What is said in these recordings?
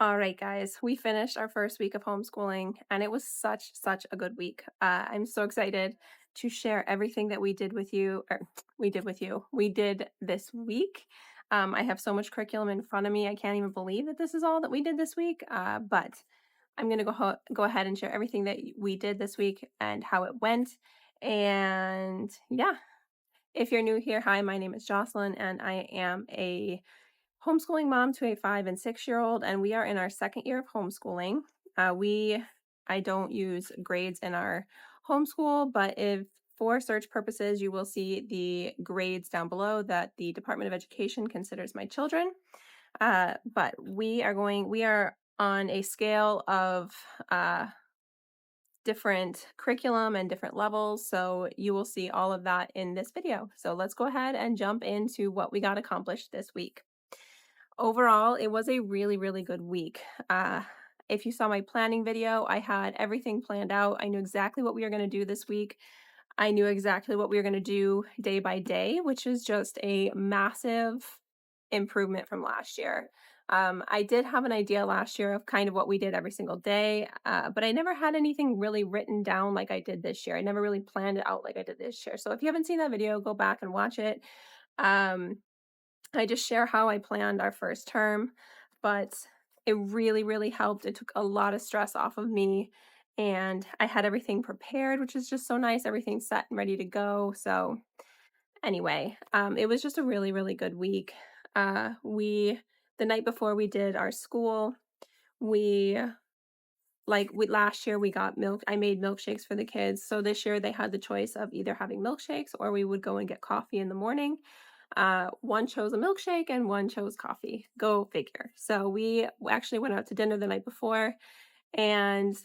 All right, guys, we finished our first week of homeschooling, and it was such a good week. I'm so excited to share everything that we did with you, or we did with you. We did this week. I have so much curriculum in front of me. I can't even believe that this is all that we did this week. But I'm going to go ahead and share everything that we did this week and how it went. And yeah, if you're new here, hi, my name is Jocelyn, and I am a homeschooling mom to a 5 and 6 year old, and we are in our second year of homeschooling. We I don't use grades in our homeschool, but if for search purposes, you will see the grades down below that the Department of Education considers my children. But we are on a scale of uh, different curriculum and different levels. So you will see all of that in this video. So let's go ahead and jump into what we got accomplished this week. Overall, it was a really good week. If you saw my planning video, I had everything planned out. I knew exactly what we were going to do this week. I knew exactly what we were going to do day by day, which is just a massive improvement from last year. I did have an idea last year of kind of what we did every single day, but I never had anything really written down like I did this year. I never really planned it out like I did this year. So if you haven't seen that video, go back and watch it. Um, I just share how I planned our first term, but it really helped. It took a lot of stress off of me, and I had everything prepared, which is just so nice. Everything set and ready to go. So anyway, it was just a really good week. We the night before we did our school, we we last year we got milk. I made milkshakes for the kids. So this year they had the choice of either having milkshakes or we would go and get coffee in the morning. One chose a milkshake and one chose coffee. Go figure. So we actually went out to dinner the night before and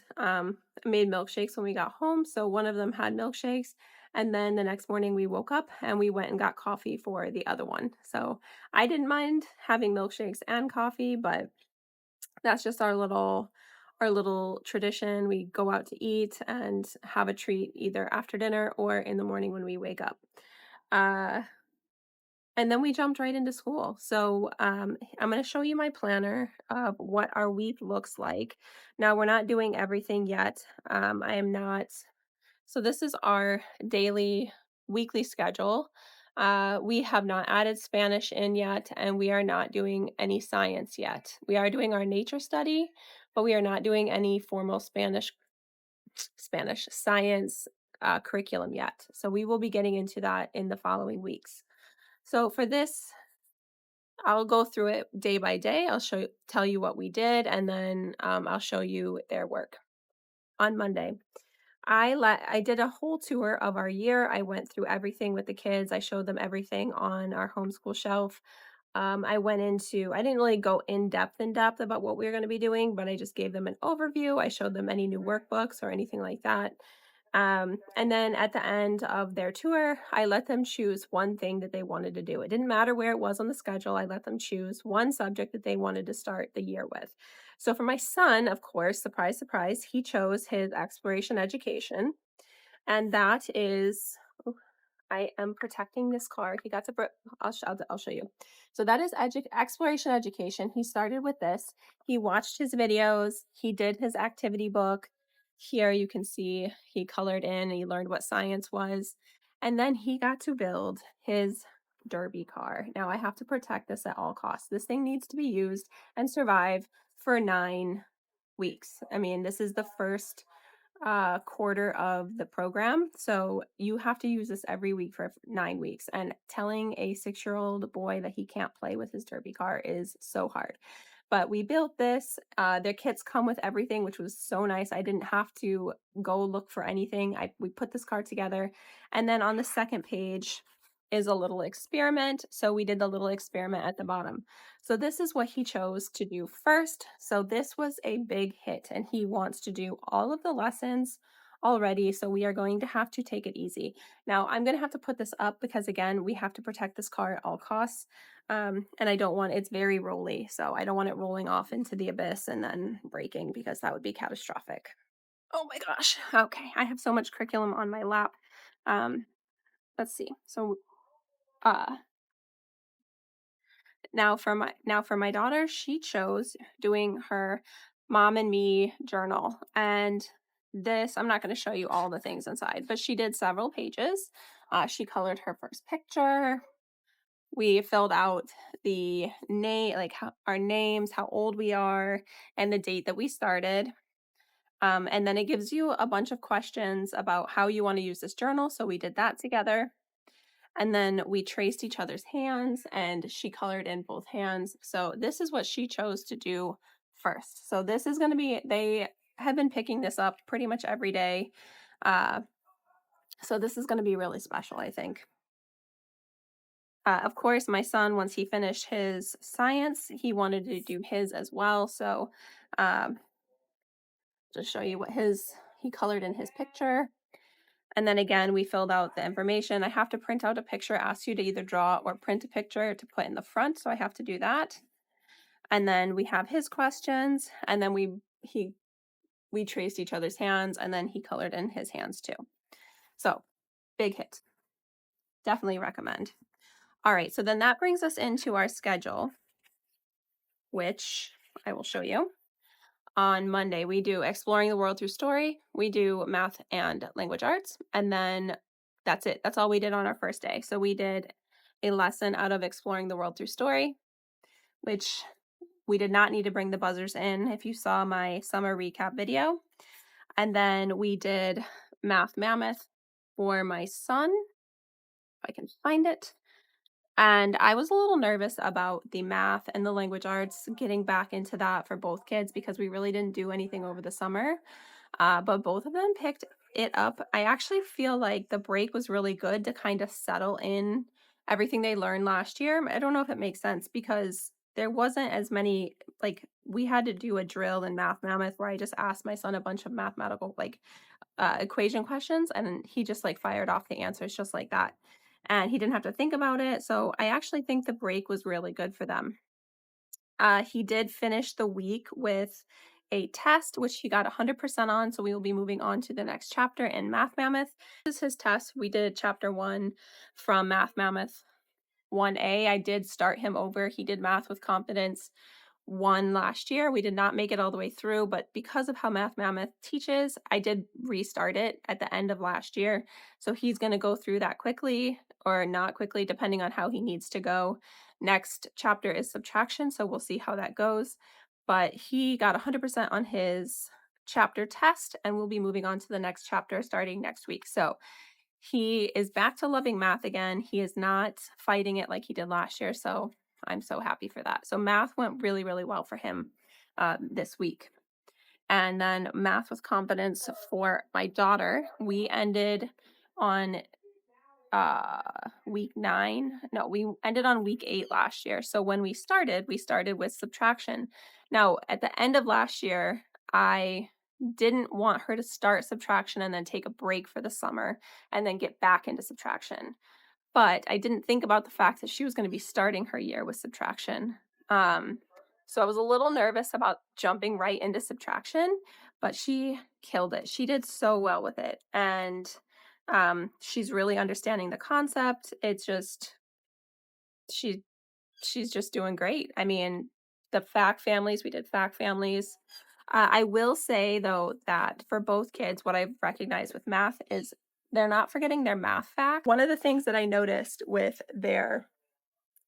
made milkshakes when we got home. So one of them had milkshakes. And then the next morning we woke up and we went and got coffee for the other one. So I didn't mind having milkshakes and coffee, but that's just our little tradition. We go out to eat and have a treat either after dinner or in the morning when we wake up. Uh, and then we jumped right into school. So I'm going to show you my planner of what our week looks like. Now, we're not doing everything yet. I am not. So, this is our weekly schedule. We have not added Spanish in yet, and we are not doing any science yet. We are doing our nature study, but we are not doing any formal Spanish science curriculum yet. So, we will be getting into that in the following weeks. So for this, I'll go through it day by day. Tell you what we did, and then I'll show you their work. On Monday, I did a whole tour of our year. I went through everything with the kids. I showed them everything on our homeschool shelf. I didn't really go in depth about what we were going to be doing, but I just gave them an overview. I showed them any new workbooks or anything like that. And then at the end of their tour, I let them choose one thing that they wanted to do. It didn't matter where it was on the schedule. I let them choose one subject that they wanted to start the year with. So for my son, of course, surprise, he chose his exploration education. And that is, oh, I am protecting this car. He got to, I'll show you. So that is exploration education. He started with this. He watched his videos. He did his activity book. Here you can see he colored in and he learned what science was. And then he got to build his derby car. Now I have to protect this at all costs. This thing needs to be used and survive for 9 weeks. I mean, this is the first quarter of the program. So you have to use this every week for 9 weeks. And telling a 6-year-old boy that he can't play with his derby car is so hard. But we built this. Their kits come with everything, which was so nice. I didn't have to go look for anything. We put this car together. And then on the second page is a little experiment. So we did the little experiment at the bottom. So this is what he chose to do first. So this was a big hit, and he wants to do all of the lessons already. So we are going to have to take it easy. Now I'm going to have to put this up because again, we have to protect this car at all costs. And I don't want it's very rolly. So I don't want it rolling off into the abyss and then breaking because that would be catastrophic. Oh my gosh. Okay. I have so much curriculum on my lap. Um, let's see. So uh Now for my daughter, she chose doing her mom and me journal. And this, I'm not going to show you all the things inside, but she did several pages. She colored her first picture. We filled out the name, like our names, how old we are, and the date that we started. And then it gives you a bunch of questions about how you want to use this journal. So we did that together. And then we traced each other's hands, and she colored in both hands. So this is what she chose to do first. So this is going to be, they have been picking this up pretty much every day. Uh, so this is going to be really special, I think. Of course, my son, once he finished his science, he wanted to do his as well. So um, just show you what he colored in his picture. And then again, we filled out the information. I have to print out a picture, ask you to either draw or print a picture to put in the front. So I have to do that. And then we have his questions, and then we traced each other's hands, and then he colored in his hands too. So big hit. Definitely recommend. All right, so then that brings us into our schedule, which I will show you. On Monday, we do Exploring the World Through Story. We do Math and Language Arts. And then that's it. That's all we did on our first day. So we did a lesson out of Exploring the World Through Story, which we did not need to bring the buzzers in if you saw my summer recap video. And then we did Math Mammoth for my son, if I can find it. And I was a little nervous about the math and the language arts, getting back into that for both kids because we really didn't do anything over the summer. But both of them picked it up. I actually feel like the break was really good to kind of settle in everything they learned last year. I don't know if it makes sense because there wasn't as many, like, we had to do a drill in Math Mammoth where I just asked my son a bunch of mathematical, like, equation questions, and he just like fired off the answers just like that. And he didn't have to think about it. So I actually think the break was really good for them. He did finish the week with a test, which he got 100% on. So we will be moving on to the next chapter in Math Mammoth. This is his test. We did chapter 1 from Math Mammoth 1A. I did start him over. He did Math with Confidence 1 last year. We did not make it all the way through, but because of how Math Mammoth teaches, I did restart it at the end of last year. So he's going to go through that quickly or not quickly, depending on how he needs to go. Next chapter is subtraction, so we'll see how that goes. But he got 100% on his chapter test, and we'll be moving on to the next chapter starting next week. So he is back to loving math again. He is not fighting it like he did last year. So I'm so happy for that. So math went really, really well for him this week. And then Math with Confidence for my daughter, we ended on week 9. No, we ended on week 8 last year. So when we started with subtraction. Now, at the end of last year, I didn't want her to start subtraction and then take a break for the summer and then get back into subtraction. But I didn't think about the fact that she was going to be starting her year with subtraction. So I was a little nervous about jumping right into subtraction, but she killed it. She did so well with it. And she's really understanding the concept. It's just, she's just doing great. I mean, the fact families, we did fact families. I will say, though, that for both kids, what I've recognized with math is they're not forgetting their math fact. One of the things that I noticed with their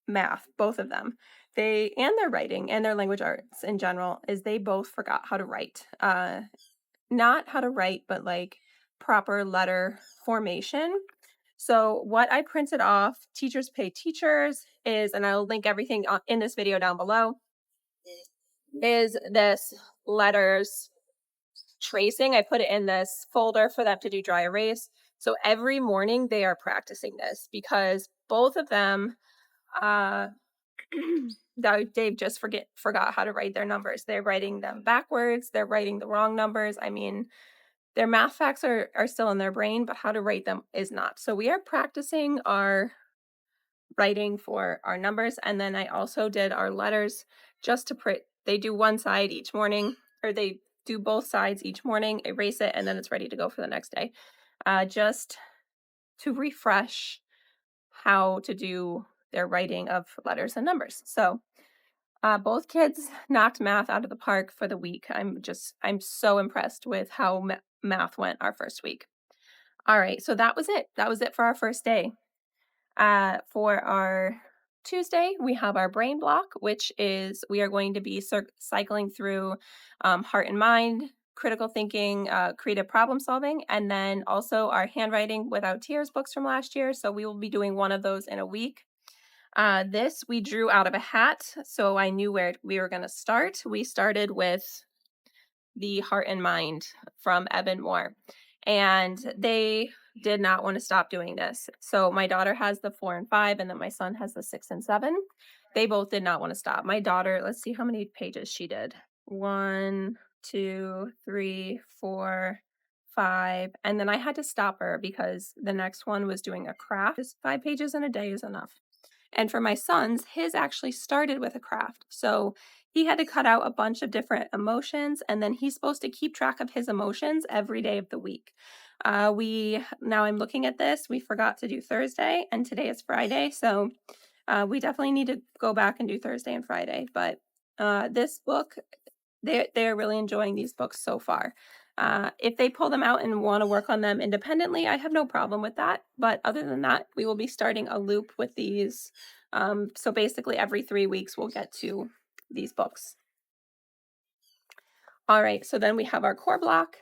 math, both of them, and their writing and their language arts in general, is they both forgot how to write. Not how to write, but like proper letter formation. So what I printed off, Teachers Pay Teachers, is, and I'll link everything in this video down below, is this letters tracing. I put it in this folder for them to do dry erase. So every morning they are practicing this because both of them, they've just forgot how to write their numbers. They're writing them backwards. They're writing the wrong numbers. I mean, their math facts are still in their brain, but how to write them is not. So we are practicing our writing for our numbers. And then I also did our letters just to print. They do one side each morning, or they do both sides each morning, erase it, and then it's ready to go for the next day. Just to refresh how to do their writing of letters and numbers. So both kids knocked math out of the park for the week. I'm so impressed with how math went our first week. All right, so that was it. That was it for our first day. For our Tuesday, we have our brain block, which is we are going to be cycling through heart and mind, critical thinking, creative problem solving, and then also our handwriting without tears books from last year. So we will be doing one of those in a week. This we drew out of a hat, so I knew where we were going to start. We started with the heart and mind from Evan Moore, and they did not want to stop doing this. So my daughter has the 4 and 5, and then my son has the 6 and 7. They both did not want to stop. My daughter, let's see how many pages she did. 1, 2, 3, 4, 5, and then I had to stop her because the next one was doing a craft. Just 5 pages in a day is enough. And for my sons, his actually started with a craft. So he had to cut out a bunch of different emotions, and then he's supposed to keep track of his emotions every day of the week. Now I'm looking at this. We forgot to do Thursday, and today is Friday. So we definitely need to go back and do Thursday and Friday. But this book, they're really enjoying these books so far. If they pull them out and want to work on them independently, I have no problem with that. But other than that, we will be starting a loop with these. So basically, every 3 weeks, we'll get to these books. All right, so then we have our core block.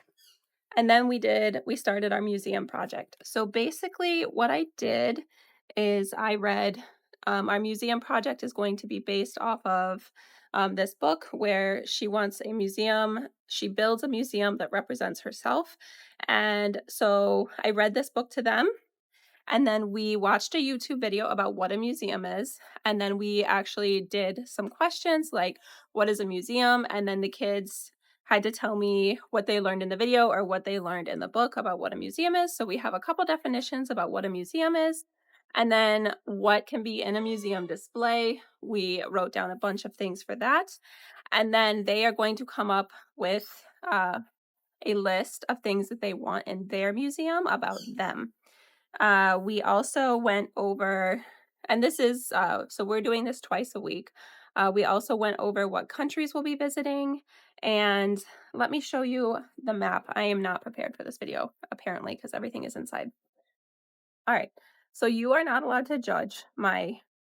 And then we started our museum project. So basically, what I did is I read, our museum project is going to be based off of this book where she wants a museum. She builds a museum that represents herself. And so I read this book to them. And then we watched a YouTube video about what a museum is. And then we actually did some questions like, what is a museum? And then the kids had to tell me what they learned in the video or what they learned in the book about what a museum is. So we have a couple definitions about what a museum is. And then what can be in a museum display. We wrote down a bunch of things for that. And then they are going to come up with a list of things that they want in their museum about them. We also went over, and this is, so we're doing this twice a week. We also went over what countries we'll be visiting. And let me show you the map. I am not prepared for this video, apparently, because everything is inside. All right. So you are not allowed to judge my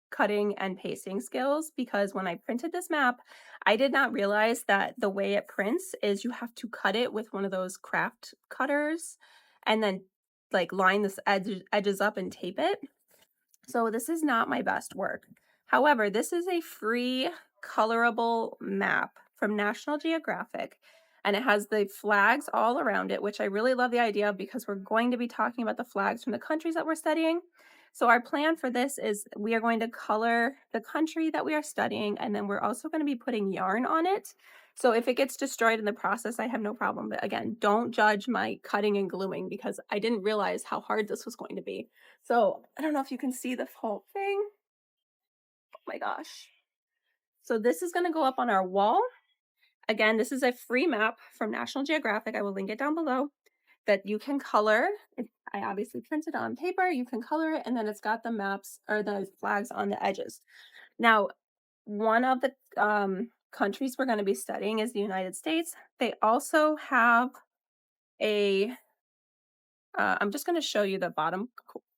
cutting and pasting skills because when I printed this map, I did not realize that the way it prints is you have to cut it with one of those craft cutters and then like line this edges up and tape it. So this is not my best work. However, this is a free colorable map from National Geographic, and it has the flags all around it, which I really love the idea of because we're going to be talking about the flags from the countries that we're studying. So our plan for this is we are going to color the country that we are studying, and then we're also going to be putting yarn on it. So if it gets destroyed in the process, I have no problem. But again, don't judge my cutting and gluing because I didn't realize how hard this was going to be. So I don't know if you can see the whole thing. Oh my gosh. So this is going to go up on our wall. Again, this is a free map from National Geographic. I will link it down below that you can color. I obviously printed on paper. You can color it, and then it's got the maps or the flags on the edges. Now, one of the countries we're going to be studying is the United States. They also have a I'm just going to show you the bottom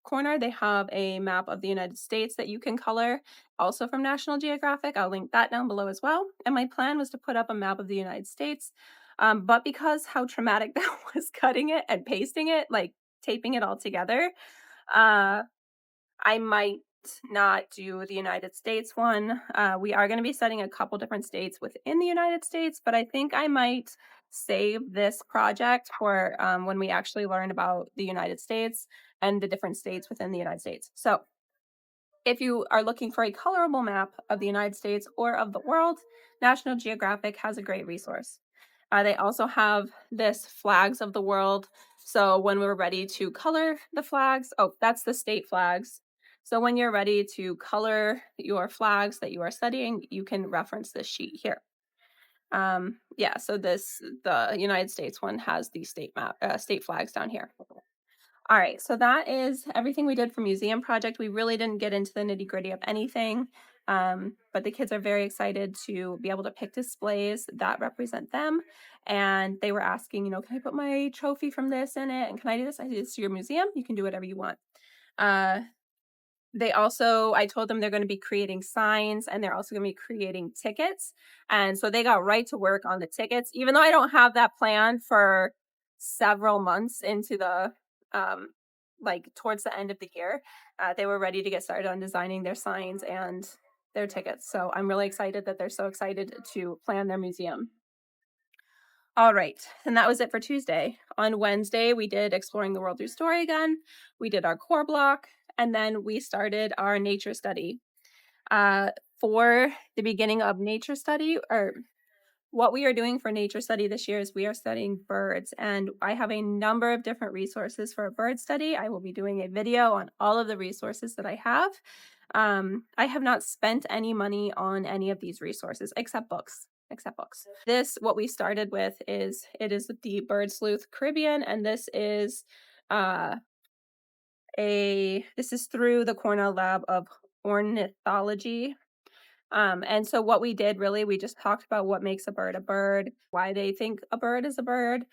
corner. They have a map of the United States that you can color, also from National Geographic. I'll link that down below as well. And my plan was to put up a map of the United States. But because how traumatic that was cutting it and pasting it, like taping it all together, uh, I might not do the United States one. We are going to be studying a couple different states within the United States, but I think I might save this project for when we actually learn about the United States and the different states within the United States. So if you are looking for a colorable map of the United States or of the world, National Geographic has a great resource. They also have this flags of the world. So when we're ready to color the flags, oh, that's the state flags. So when you're ready to color your flags that you are studying, you can reference this sheet here. Yeah, so the United States one has the state flags down here. All right, so that is everything we did for museum project. We really didn't get into the nitty gritty of anything, but the kids are very excited to be able to pick displays that represent them. And they were asking, can I put my trophy from this in it? And can I do this? I said, it's your museum. You can do whatever you want. Uh, I told them they're going to be creating signs and they're also going to be creating tickets. And so they got right to work on the tickets, even though I don't have that planned for several months into um, like towards the end of the year. They were ready to get started on designing their signs and their tickets. So I'm really excited that they're so excited to plan their museum. All right. And that was it for Tuesday. On Wednesday, we did Exploring the World Through Story again. We did our core block, and then we started our nature study. Uh, for the beginning of nature study, or what we are doing for nature study this year is we are studying birds, and I have a number of different resources for a bird study. I will be doing a video on all of the resources that I have. I have not spent any money on any of these resources except books. Except books. What we started with is the Bird Sleuth Caribbean, and uh, this is through the Cornell Lab of Ornithology. And so what we did really, we just talked about what makes a bird, why they think a bird is a bird,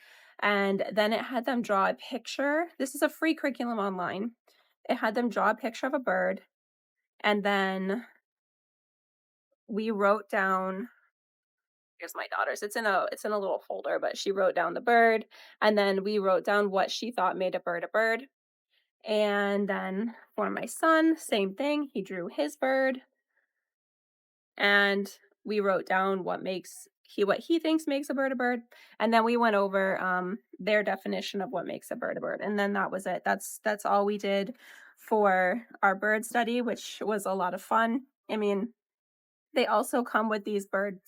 and then it had them draw a picture. This is a free curriculum online. It had them draw a picture of a bird, and then we wrote down, here's my daughter's. It's in a little folder, but she wrote down the bird, and then we wrote down what she thought made a bird a bird. And then for my son, same thing. He drew his bird, and we wrote down what he thinks makes a bird, and then we went over their definition of what makes a bird, and then that was it. That's all we did for our bird study, which was a lot of fun. I mean, they also come with these bird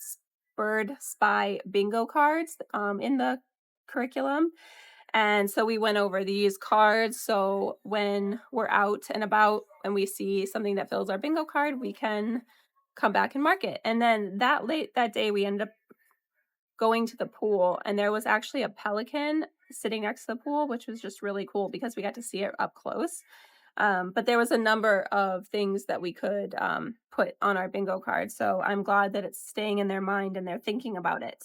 spy bingo cards in the curriculum. And so we went over these cards. So when we're out and about and we see something that fills our bingo card, we can come back and mark it. And then that day, we ended up going to the pool, and there was actually a pelican sitting next to the pool, which was just really cool because we got to see it up close. But there was a number of things that we could put on our bingo card. So I'm glad that it's staying in their mind and they're thinking about it.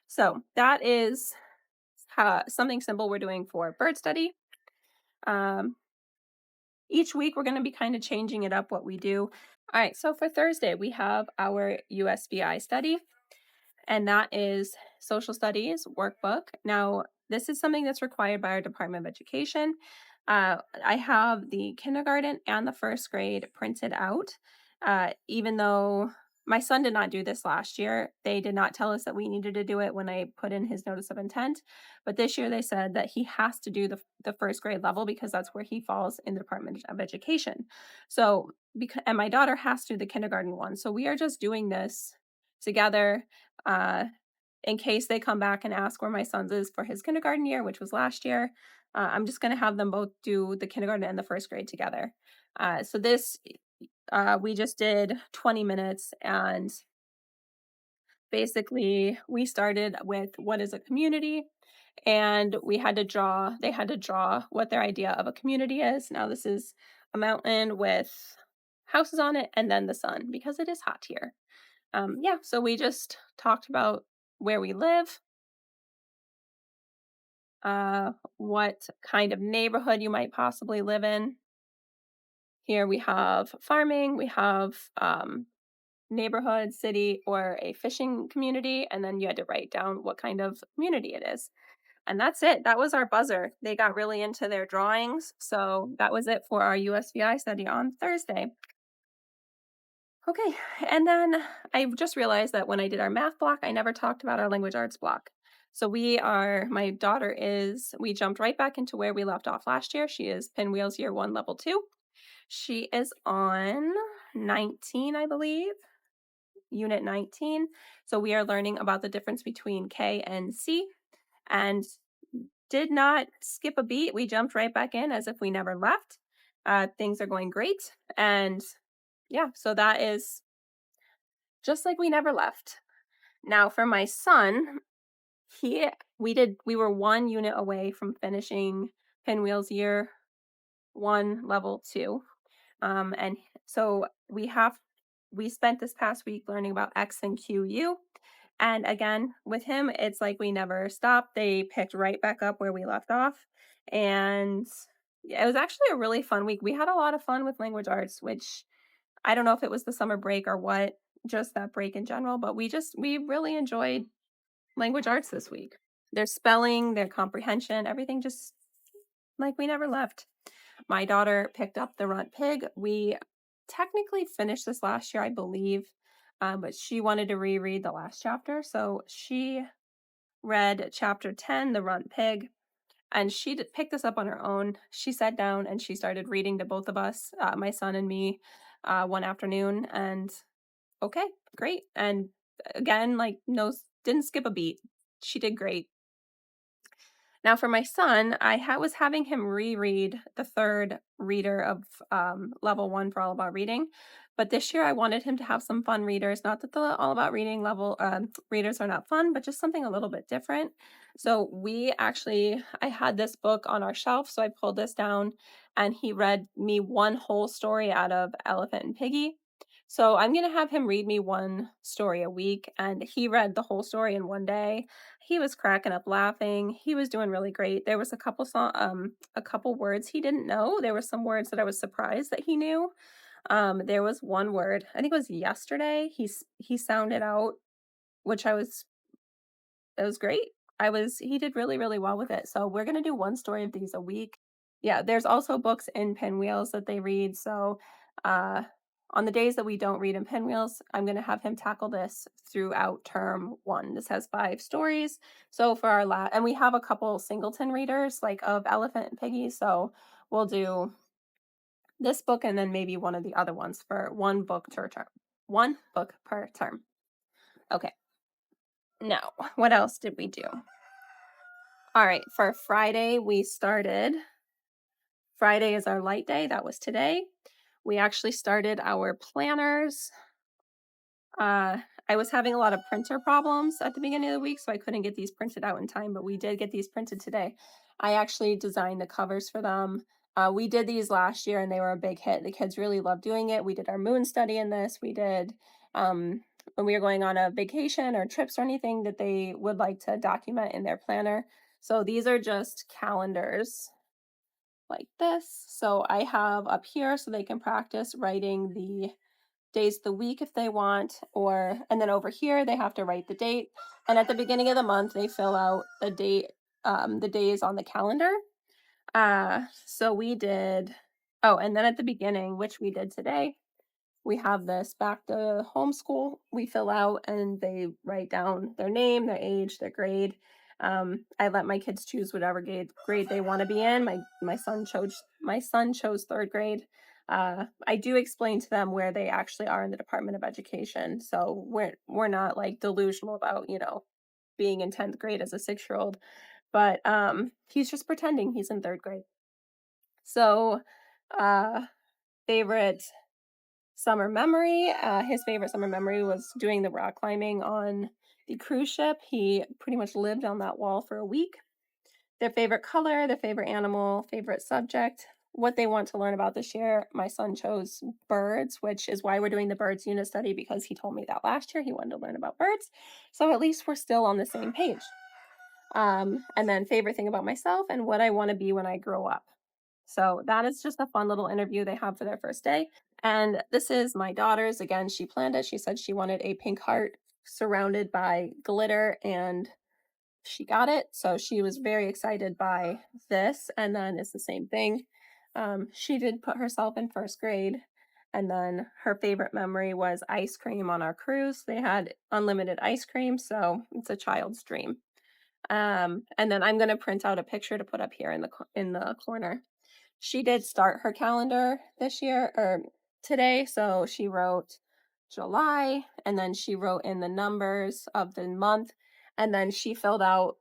So that is something simple we're doing for bird study. Um, each week, we're going to be kind of changing it up what we do. All right, so for Thursday, we have our USBI study, and that is social studies workbook. Now, this is something that's required by our Department of Education. I have the kindergarten and the first grade printed out, even though my son did not do this last year. They did not tell us that we needed to do it when I put in his notice of intent. But this year they said that he has to do the first grade level because that's where he falls in the Department of Education. So, and my daughter has to do the kindergarten one. So we are just doing this together in case they come back and ask where my son's is for his kindergarten year, which was last year. I'm just going to have them both do the kindergarten and the first grade together. We just did 20 minutes, and basically we started with what is a community, and they had to draw what their idea of a community is. Now, this is a mountain with houses on it and then the sun because it is hot here. So we just talked about where we live, what kind of neighborhood you might possibly live in. Here we have farming, we have neighborhood, city, or a fishing community, and then you had to write down what kind of community it is. And that's it. That was our buzzer. They got really into their drawings. So that was it for our USVI study on Thursday. Okay, and then I just realized that when I did our math block, I never talked about our language arts block. So we jumped right back into where we left off last year. She is Pinwheels Year 1, Level 2. She is on 19, I believe, Unit 19. So we are learning about the difference between K and C, and did not skip a beat. We jumped right back in as if we never left. Things are going great. And yeah, so that is just like we never left. Now for my son, we were one unit away from finishing Pinwheels Year 1, Level 2. And so we spent this past week learning about X and QU. And again, with him, it's like we never stopped. They picked right back up where we left off. And yeah, it was actually a really fun week. We had a lot of fun with language arts, which I don't know if it was the summer break or what, just that break in general, but we really enjoyed language arts this week. Their spelling, their comprehension, everything just like we never left. My daughter picked up The Runt Pig. We technically finished this last year, I believe, but she wanted to reread the last chapter. So she read chapter 10, The Runt Pig, and she picked this up on her own. She sat down and she started reading to both of us, my son and me, one afternoon. And okay, great. And again, like, no, didn't skip a beat. She did great. Now, for my son, was having him reread the third reader of level 1 for All About Reading. But this year, I wanted him to have some fun readers. Not that the All About Reading level readers are not fun, but just something a little bit different. So I had this book on our shelf. So I pulled this down and he read me one whole story out of Elephant and Piggy. So I'm going to have him read me one story a week. And he read the whole story in one day. He was cracking up laughing. He was doing really great. There was a couple words he didn't know. There were some words that I was surprised that he knew. There was one word, I think it was yesterday. He sounded out, which it was great. He did really, really well with it. So we're gonna do one story of these a week. Yeah, there's also books in Pinwheels that they read. So uh on the days that we don't read in Pinwheels, I'm gonna have him tackle this throughout term 1. This has 5 stories. So for and we have a couple singleton readers like of Elephant and Piggy. So we'll do this book and then maybe one of the other ones for one book per term. One book per term. Okay. Now, what else did we do? All right, for Friday, Friday is our light day. That was today. We actually started our planners. Uh, I was having a lot of printer problems at the beginning of the week, so I couldn't get these printed out in time, but we did get these printed today. I actually designed the covers for them. We did these last year and they were a big hit. The kids really loved doing it. We did our moon study in this. We did when we were going on a vacation or trips or anything that they would like to document in their planner. So these are just calendars like this. So I have up here so they can practice writing the days of the week if they want, and then over here they have to write the date. And at the beginning of the month, they fill out the date, the days on the calendar. So we did, oh, and then at the beginning, which we did today, we have this back to homeschool. We fill out and they write down their name, their age, their grade. I let my kids choose whatever grade they want to be in. My son chose third grade. I do explain to them where they actually are in the Department of Education, so we're not like delusional about being in 10th grade as a 6-year-old, but he's just pretending he's in third grade. So favorite summer memory. His favorite summer memory was doing the rock climbing on the cruise ship. He pretty much lived on that wall for a week. Their favorite color, their favorite animal, favorite subject, what they want to learn about this year. My son chose birds, which is why we're doing the birds unit study, because he told me that last year he wanted to learn about birds. So at least we're still on the same page. And then favorite thing about myself and what I want to be when I grow up. So that is just a fun little interview they have for their first day. And this is my daughter's. Again, she planned it. She said she wanted a pink heart surrounded by glitter, and she got it. So she was very excited by this. And then it's the same thing. She did put herself in first grade. And then her favorite memory was ice cream on our cruise. They had unlimited ice cream. So it's a child's dream. And then I'm going to print out a picture to put up here in the corner. She did start her calendar this year or today, so she wrote July and then she wrote in the numbers of the month, and then she filled out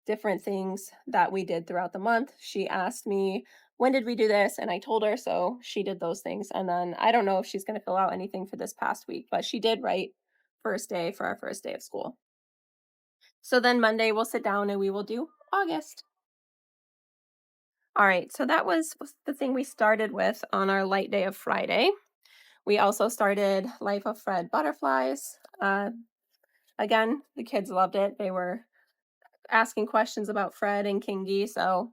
different things that we did throughout the month. She asked me, when did we do this? And I told her, so she did those things. And then I don't know if she's going to fill out anything for this past week, but she did write first day for our first day of school. So then Monday we'll sit down and we will do August. All right, so that was the thing we started with on our light day of Friday. We also started Life of Fred Butterflies. Again, the kids loved it. They were asking questions about Fred and Kingy, so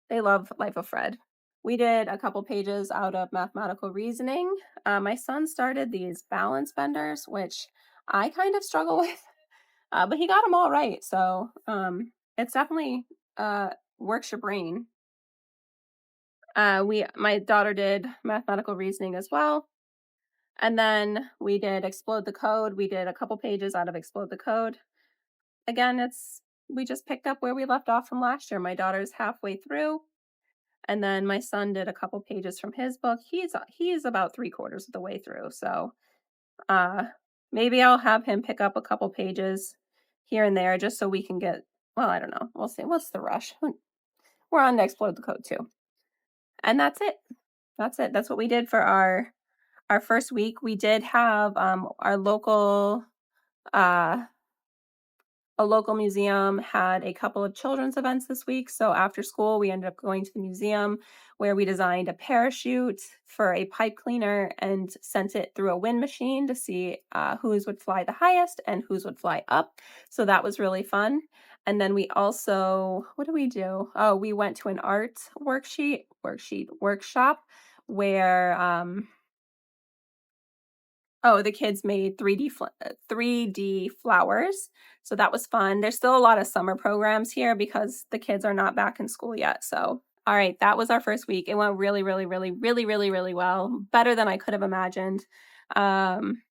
they love Life of Fred. We did a couple pages out of mathematical reasoning. My son started these balance benders, which I kind of struggle with, but he got them all right. So it's definitely works your brain. My daughter did mathematical reasoning as well. And then we did Explode the Code. We did a couple pages out of Explode the Code. Again, we just picked up where we left off from last year. My daughter's halfway through, and then my son did a couple pages from his book. He's about 3/4 of the way through. So uh maybe I'll have him pick up a couple pages here and there just so we can get, well, I don't know. We'll see. What's the rush? We're on to Explode the Code too. And that's it. That's it. That's what we did for our first week. We did have our local uh a local museum had a couple of children's events this week. So after school, we ended up going to the museum where we designed a parachute for a pipe cleaner and sent it through a wind machine to see whose would fly the highest and whose would fly up. So that was really fun. And then we also, what did we do? Oh, we went to an art workshop where oh, the kids made 3D flowers, so that was fun. There's still a lot of summer programs here because the kids are not back in school yet, so all right, that was our first week. It went really, really, really, really, really, really well, better than I could have imagined. Um,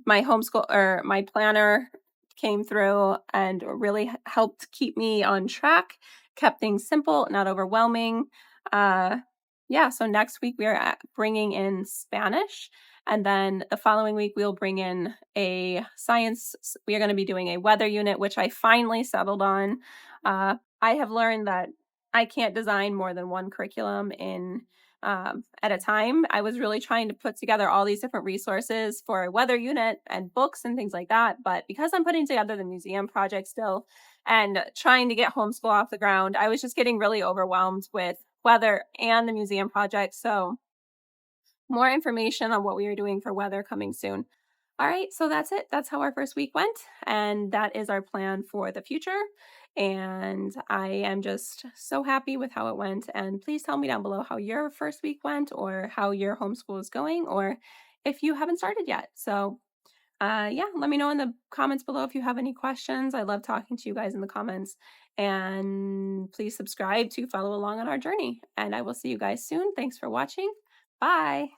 my planner came through and really helped keep me on track, kept things simple, not overwhelming. Uh, yeah, so next week bringing in Spanish, and then the following week we'll bring in a science. We are going to be doing a weather unit, which I finally settled on. I have learned that I can't design more than one curriculum in at a time. I was really trying to put together all these different resources for a weather unit and books and things like that. But because I'm putting together the museum project still and trying to get homeschool off the ground, I was just getting really overwhelmed with weather and the museum project. So more information on what we are doing for weather coming soon. All right, so that's it. That's how our first week went, and that is our plan for the future. And I am just so happy with how it went. And please tell me down below how your first week went, or how your homeschool is going, or if you haven't started yet. So, yeah, let me know in the comments below if you have any questions. I love talking to you guys in the comments. And please subscribe to follow along on our journey. And I will see you guys soon. Thanks for watching. Bye.